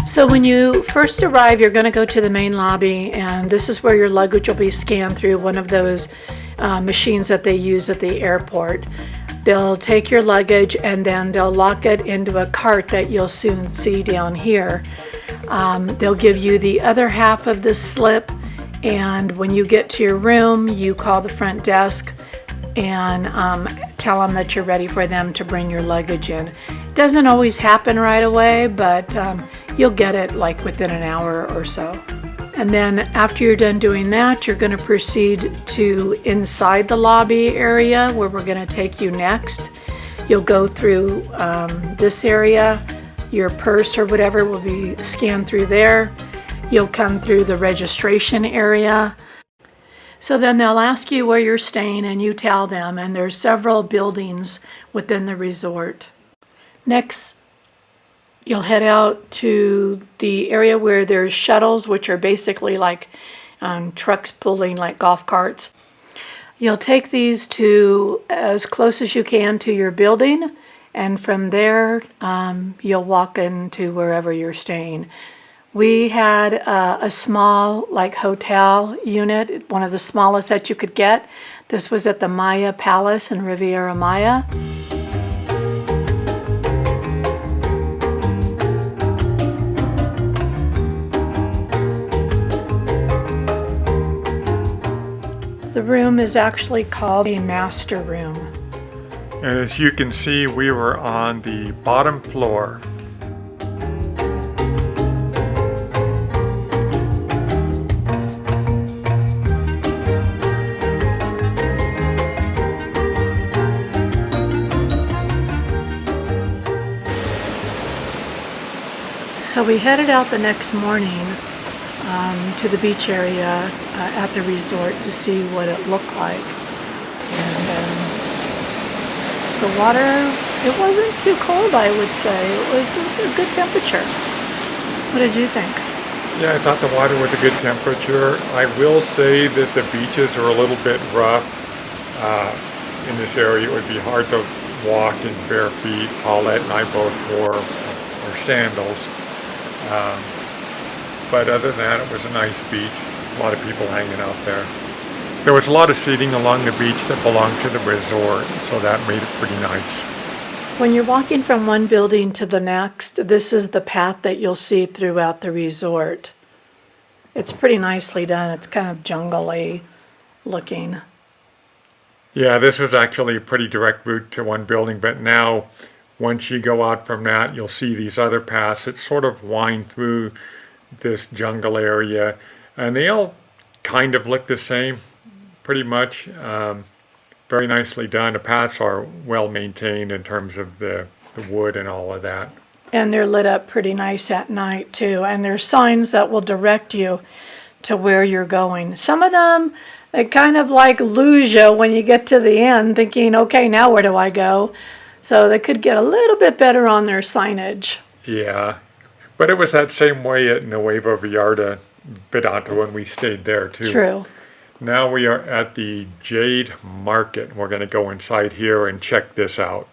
So when you first arrive, you're going to go to the main lobby, and this is where your luggage will be scanned through one of those machines that they use at the airport. They'll take your luggage and then they'll lock it into a cart that you'll soon see down here. They'll give you the other half of the slip, and when you get to your room, you call the front desk and tell them that you're ready for them to bring your luggage in. It doesn't always happen right away, but you'll get it like within an hour or so. And then after you're done doing that, you're going to proceed to inside the lobby area where we're going to take you next. You'll go through this area. Your purse or whatever will be scanned through there. You'll come through the registration area. So then they'll ask you where you're staying and you tell them, and there's several buildings within the resort. Next, you'll head out to the area where there's shuttles, which are basically like trucks pulling like golf carts. You'll take these to as close as you can to your building, and from there you'll walk into wherever you're staying. We had a small like hotel unit, one of the smallest that you could get. This was at the Maya Palace in Riviera Maya. The room is actually called a master room. As you can see, we were on the bottom floor. So we headed out the next morning to the beach area at the resort to see what it looked like. And the water, it wasn't too cold, I would say. It was a good temperature. What did you think? Yeah, I thought the water was a good temperature. I will say that the beaches are a little bit rough. In this area, it would be hard to walk in bare feet. Paulette and I both wore our sandals. But other than that, it was a nice beach. A lot of people hanging out there. There was a lot of seating along the beach that belonged to the resort, so that made it pretty nice. When you're walking from one building to the next, this is the path that you'll see throughout the resort. It's pretty nicely done. It's kind of jungle-y looking. Yeah, this was actually a pretty direct route to one building, but now once you go out from that, you'll see these other paths that sort of wind through this jungle area, and they all kind of look the same, pretty much. Very nicely done. The paths are well maintained in terms of the wood and all of that. And they're lit up pretty nice at night too, and there's signs that will direct you to where you're going. Some of them, they kind of like lose you when you get to the end, thinking, okay, now where do I go? So they could get a little bit better on their signage. Yeah, but it was that same way at Nueva Vallarta, Vidanta, when we stayed there too. True. Now we are at the Jade Market. We're going to go inside here and check this out.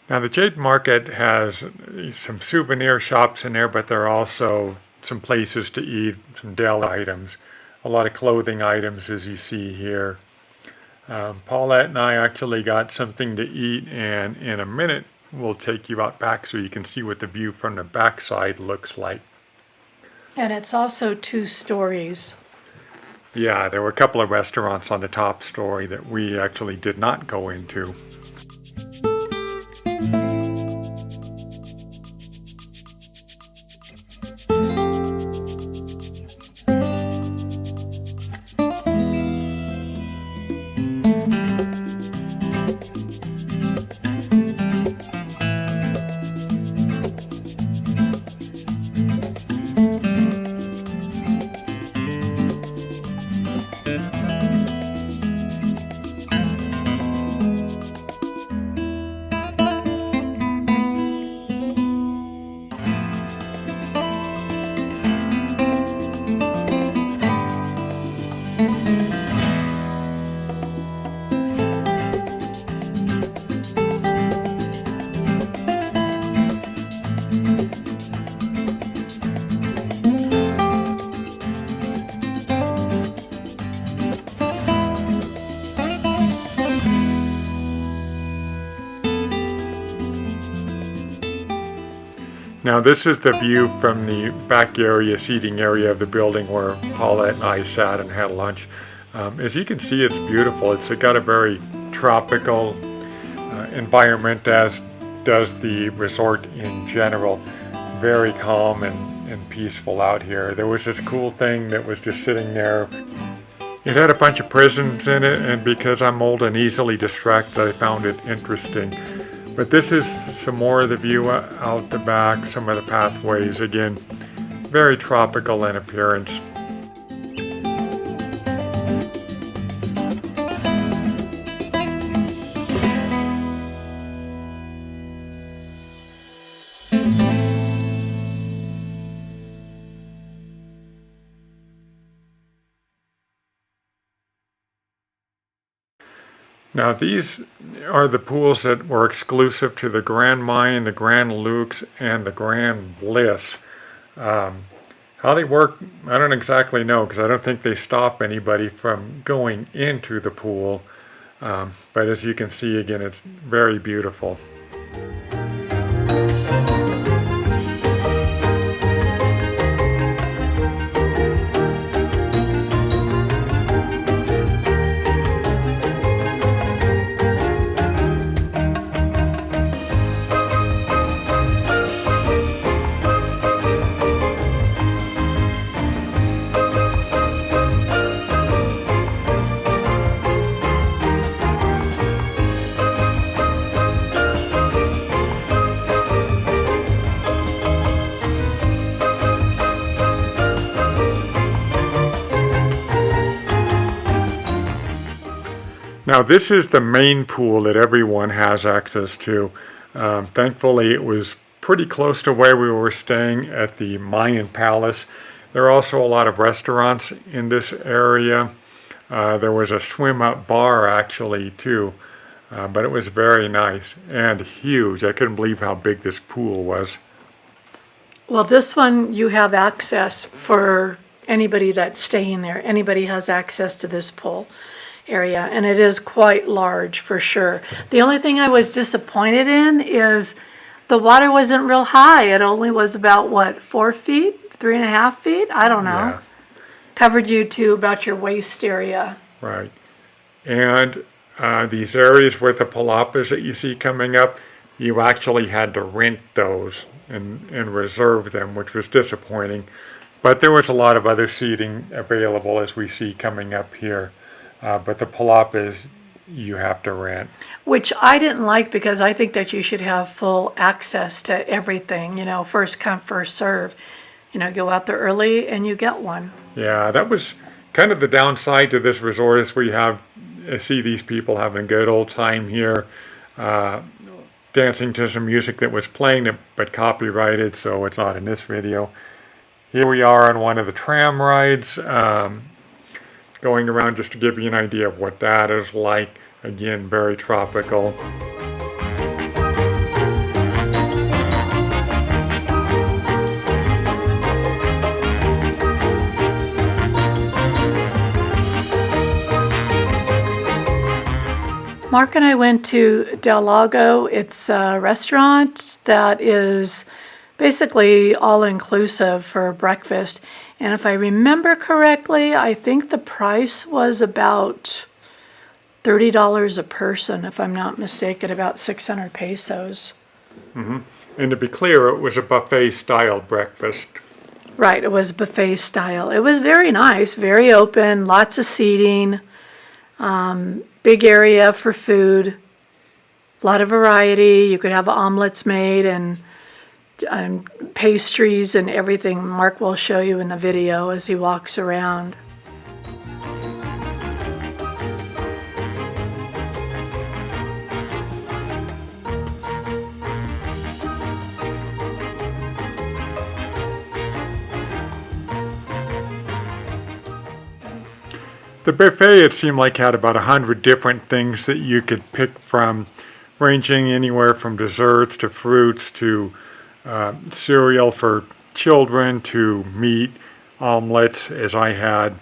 Now the Jade Market has some souvenir shops in there, but there are also some places to eat, some daily items, a lot of clothing items as you see here. Paulette and I actually got something to eat, and in a minute we'll take you out back so you can see what the view from the backside looks like. And it's also 2 stories. Yeah, there were a couple of restaurants on the top story that we actually did not go into. Now this is the view from the back area, seating area of the building where Paulette and I sat and had lunch. As you can see, it's beautiful. It's got a very tropical environment, as does the resort in general. Very calm and peaceful out here. There was this cool thing that was just sitting there. It had a bunch of prisms in it, and because I'm old and easily distracted, I found it interesting. But this is some more of the view out the back, some of the pathways. Again, very tropical in appearance. Now these are the pools that were exclusive to the Grand Mayan, the Grand Lux, and the Grand Bliss. How they work, I don't exactly know, because I don't think they stop anybody from going into the pool. But as you can see, again, it's very beautiful. Now this is the main pool that everyone has access to. Thankfully it was pretty close to where we were staying at the Mayan Palace. There are also a lot of restaurants in this area. There was a swim-up bar actually too, but it was very nice and huge. I couldn't believe how big this pool was. Well, this one you have access for anybody that's staying there. Anybody has access to this pool area, and it is quite large for sure. The only thing I was disappointed in is the water wasn't real high. It only was about, what, 4 feet, 3.5 feet? I don't know. Yeah. Covered you to about your waist area. Right. And these areas with the palapas that you see coming up, you actually had to rent those and reserve them, which was disappointing. But there was a lot of other seating available, as we see coming up here. But the palapas, you have to rent. Which I didn't like, because I think that you should have full access to everything, first come, first serve. Go out there early and you get one. Yeah, that was kind of the downside to this resort, is we see these people having a good old time here, dancing to some music that was playing but copyrighted, so it's not in this video. Here we are on one of the tram rides, going around, just to give you an idea of what that is like. Again, very tropical. Mark and I went to Del Lago. It's a restaurant that is basically all-inclusive for breakfast. And if I remember correctly, I think the price was about $30 a person, if I'm not mistaken, about 600 pesos. Mm-hmm. And to be clear, it was a buffet-style breakfast. Right, it was buffet style. It was very nice, very open, lots of seating, big area for food, a lot of variety. You could have omelets made and pastries and everything. Mark will show you in the video as he walks around. The buffet, it seemed like, had about 100 different things that you could pick from, ranging anywhere from desserts to fruits to cereal for children to meat, omelets, as I had,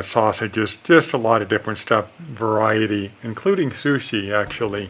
sausages, just a lot of different stuff, variety, including sushi, actually.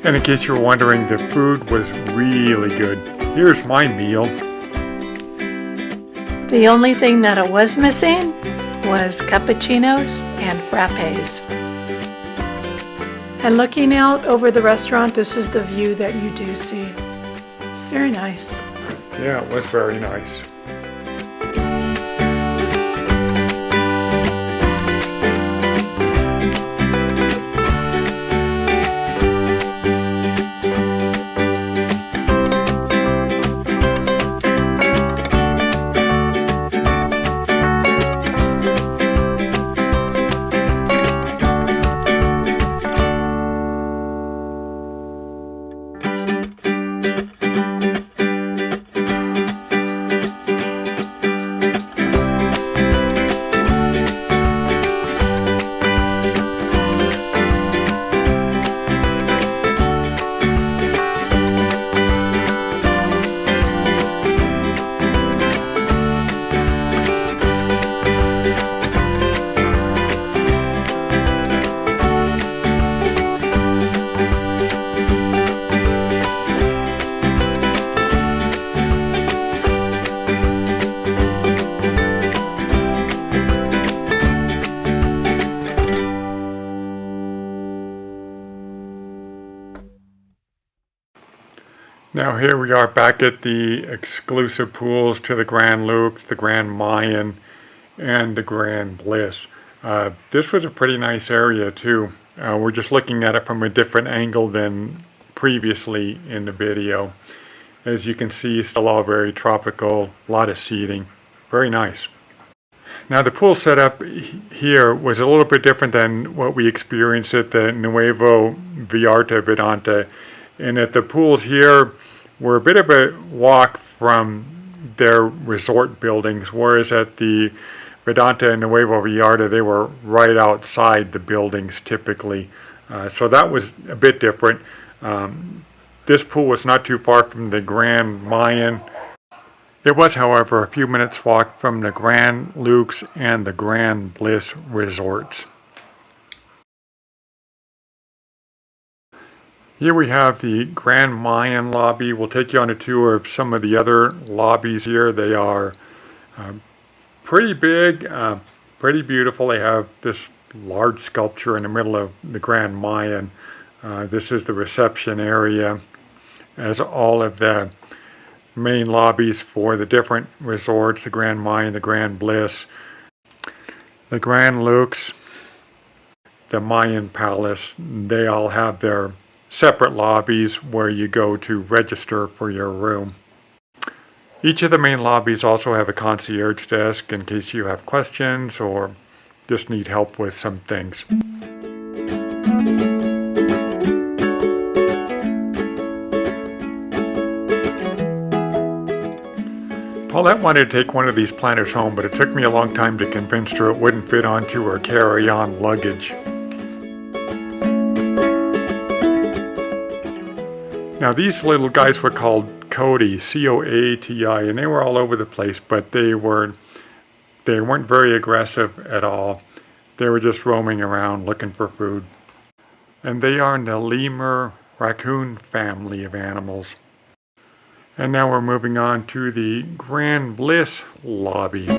And in case you're wondering, the food was really good. Here's my meal. The only thing that it was missing was cappuccinos and frappes. And looking out over the restaurant, this is the view that you do see. It's very nice. Yeah, it was very nice. Now here we are back at the exclusive pools to the Grand Lux, the Grand Mayan, and the Grand Bliss. This was a pretty nice area too. We're just looking at it from a different angle than previously in the video. As you can see, it's still all very tropical, a lot of seating. Very nice. Now the pool setup here was a little bit different than what we experienced at the Nuevo Vallarta Vidanta. And at the pools here were a bit of a walk from their resort buildings, whereas at the Vidanta and Nuevo Vallarta, they were right outside the buildings typically. So that was a bit different. This pool was not too far from the Grand Mayan. It was, however, a few minutes walk from the Grand Lux and the Grand Bliss resorts. Here we have the Grand Mayan lobby. We'll take you on a tour of some of the other lobbies here. They are pretty big, pretty beautiful. They have this large sculpture in the middle of the Grand Mayan. This is the reception area, as all of the main lobbies for the different resorts, the Grand Mayan, the Grand Bliss, the Grand Lux, the Mayan Palace. They all have their separate lobbies where you go to register for your room. Each of the main lobbies also have a concierge desk in case you have questions or just need help with some things. Paulette wanted to take one of these planters home, but it took me a long time to convince her it wouldn't fit onto her carry-on luggage. Now these little guys were called Coati, C-O-A-T-I, and they were all over the place, but they weren't very aggressive at all. They were just roaming around looking for food. And they are in the lemur raccoon family of animals. And now we're moving on to the Grand Bliss lobby.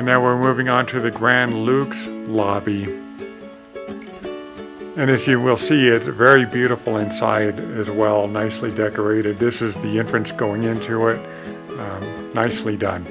Now we're moving on to the Grand Lux lobby. And as you will see, it's very beautiful inside as well, nicely decorated. This is the entrance going into it. Nicely done.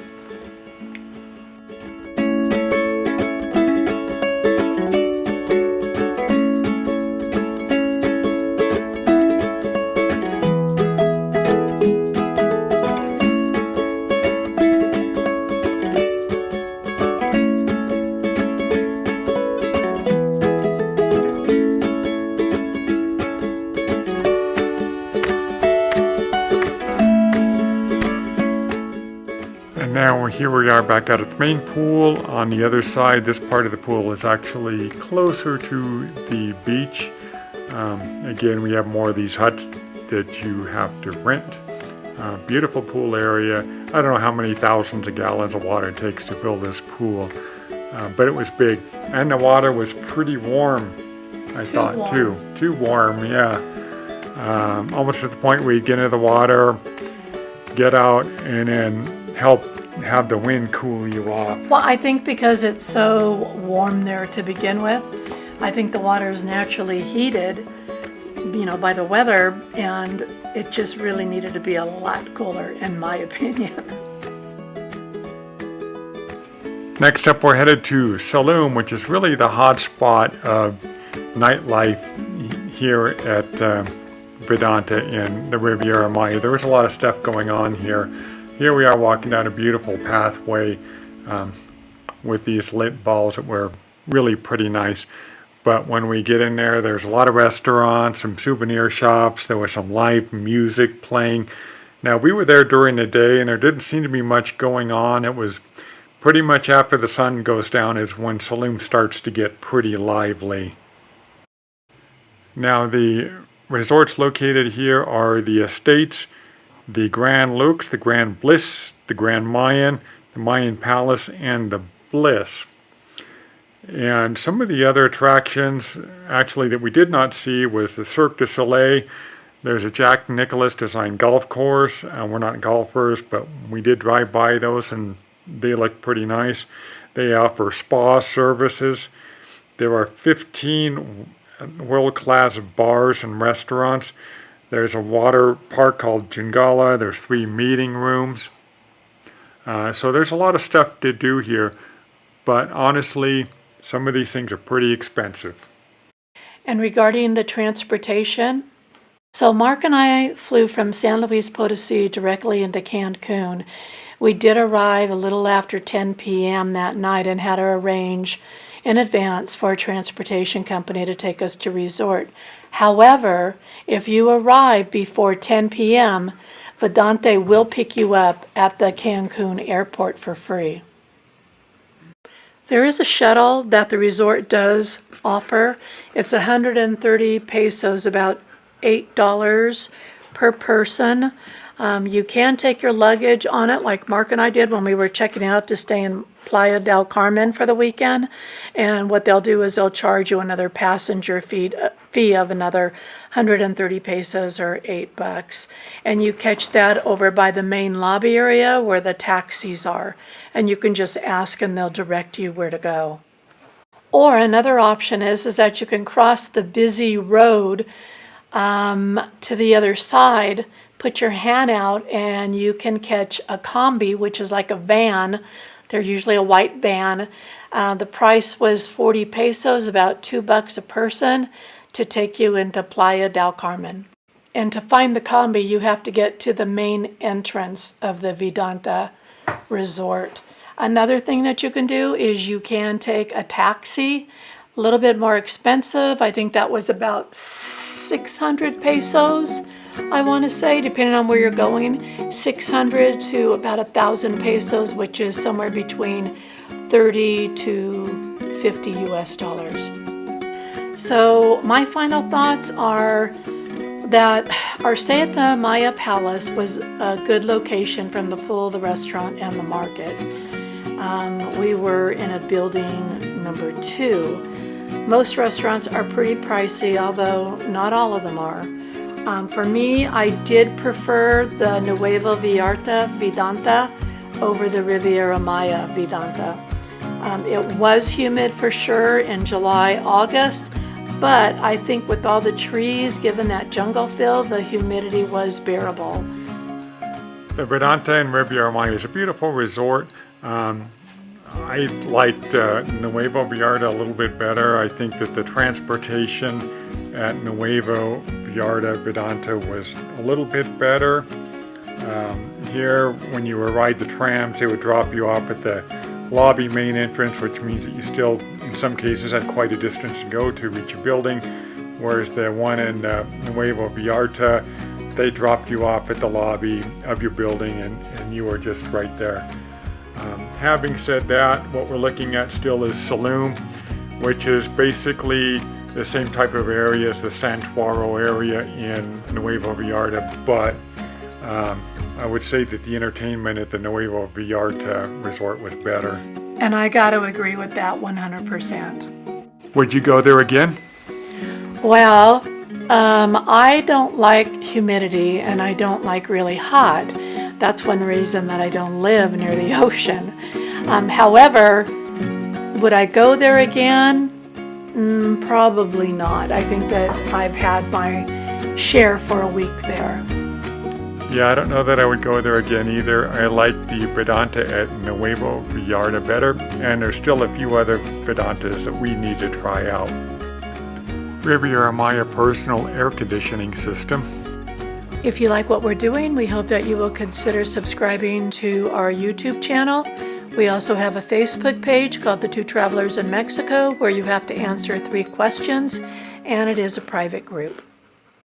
Now here we are back out at the main pool. On the other side, this part of the pool is actually closer to the beach. Again, we have more of these huts that you have to rent. Beautiful pool area. I don't know how many thousands of gallons of water it takes to fill this pool, but it was big. And the water was pretty warm, I thought, too. Too warm, yeah. Almost at the point where you get into the water, get out, and then help have the wind cool you off. Well, I think because it's so warm there to begin with, I think the water is naturally heated, by the weather, and it just really needed to be a lot cooler, in my opinion. Next up, we're headed to Salum, which is really the hot spot of nightlife here at Vidanta in the Riviera Maya. There was a lot of stuff going on here. Here we are walking down a beautiful pathway with these lit balls that were really pretty nice. But when we get in there, there's a lot of restaurants, some souvenir shops. There was some live music playing. Now, we were there during the day, and there didn't seem to be much going on. It was pretty much after the sun goes down is when Salum starts to get pretty lively. Now, the resorts located here are the Estates, the Grand Lux, the Grand Bliss, the Grand Mayan, the Mayan Palace, and the Bliss. And some of the other attractions, actually, that we did not see was the Cirque du Soleil. There's a Jack Nicklaus designed golf course. We're not golfers, but we did drive by those, and they look pretty nice. They offer spa services. There are 15 world-class bars and restaurants. There's a water park called Jungala. There's 3 meeting rooms. So there's a lot of stuff to do here. But honestly, some of these things are pretty expensive. And regarding the transportation, so Mark and I flew from San Luis Potosi directly into Cancun. We did arrive a little after 10 p.m. that night and had to arrange in advance for a transportation company to take us to resort. However, if you arrive before 10 p.m., Vidanta will pick you up at the Cancun airport for free. There is a shuttle that the resort does offer. It's 130 pesos, about $8 per person. You can take your luggage on it, like Mark and I did when we were checking out to stay in Playa del Carmen for the weekend. And what they'll do is they'll charge you another passenger fee of another 130 pesos or $8. And you catch that over by the main lobby area where the taxis are. And you can just ask and they'll direct you where to go. Or another option is that you can cross the busy road to the other side, put your hand out, and you can catch a combi, which is like a van. They're usually a white van. The price was 40 pesos, about $2 a person, to take you into Playa del Carmen. And to find the combi, you have to get to the main entrance of the Vidanta Resort. Another thing that you can do is you can take a taxi, a little bit more expensive. I think that was about 600 pesos, I want to say, depending on where you're going. 600 to about 1,000 pesos, which is somewhere between 30 to 50 US dollars. So my final thoughts are that our stay at the Maya Palace was a good location from the pool, the restaurant, and the market. We were in a building number 2. Most restaurants are pretty pricey, although not all of them are. For me, I did prefer the Nuevo Vallarta Vidanta over the Riviera Maya Vidanta. It was humid for sure in July, August, but I think with all the trees, given that jungle feel, the humidity was bearable. The Vidanta in Riviera Maya is a beautiful resort. I liked Nuevo Vallarta a little bit better. I think that the transportation at Nuevo Vallarta Vidanta was a little bit better. Here, when you would ride the trams, they would drop you off at the lobby main entrance, which means that you still, in some cases, had quite a distance to go to reach your building. Whereas the one in Nuevo Vallarta, they dropped you off at the lobby of your building, and you were just right there. having said that, what we're looking at still is Salum, which is basically the same type of area as the Santuaro area in Nuevo Vallarta, but I would say that the entertainment at the Nuevo Vallarta resort was better. And I got to agree with that 100%. Would you go there again? Well, I don't like humidity and I don't like really hot. That's one reason that I don't live near the ocean. However, would I go there again? Probably not. I think that I've had my share for a week there. Yeah, I don't know that I would go there again either. I like the Vidanta at Nuevo Vallarta better, and there's still a few other Vidantas that we need to try out. Riviera Maya personal air conditioning system. If you like what we're doing, we hope that you will consider subscribing to our YouTube channel. We also have a Facebook page called The Two Travelers in Mexico, where you have to answer 3 questions, and it is a private group.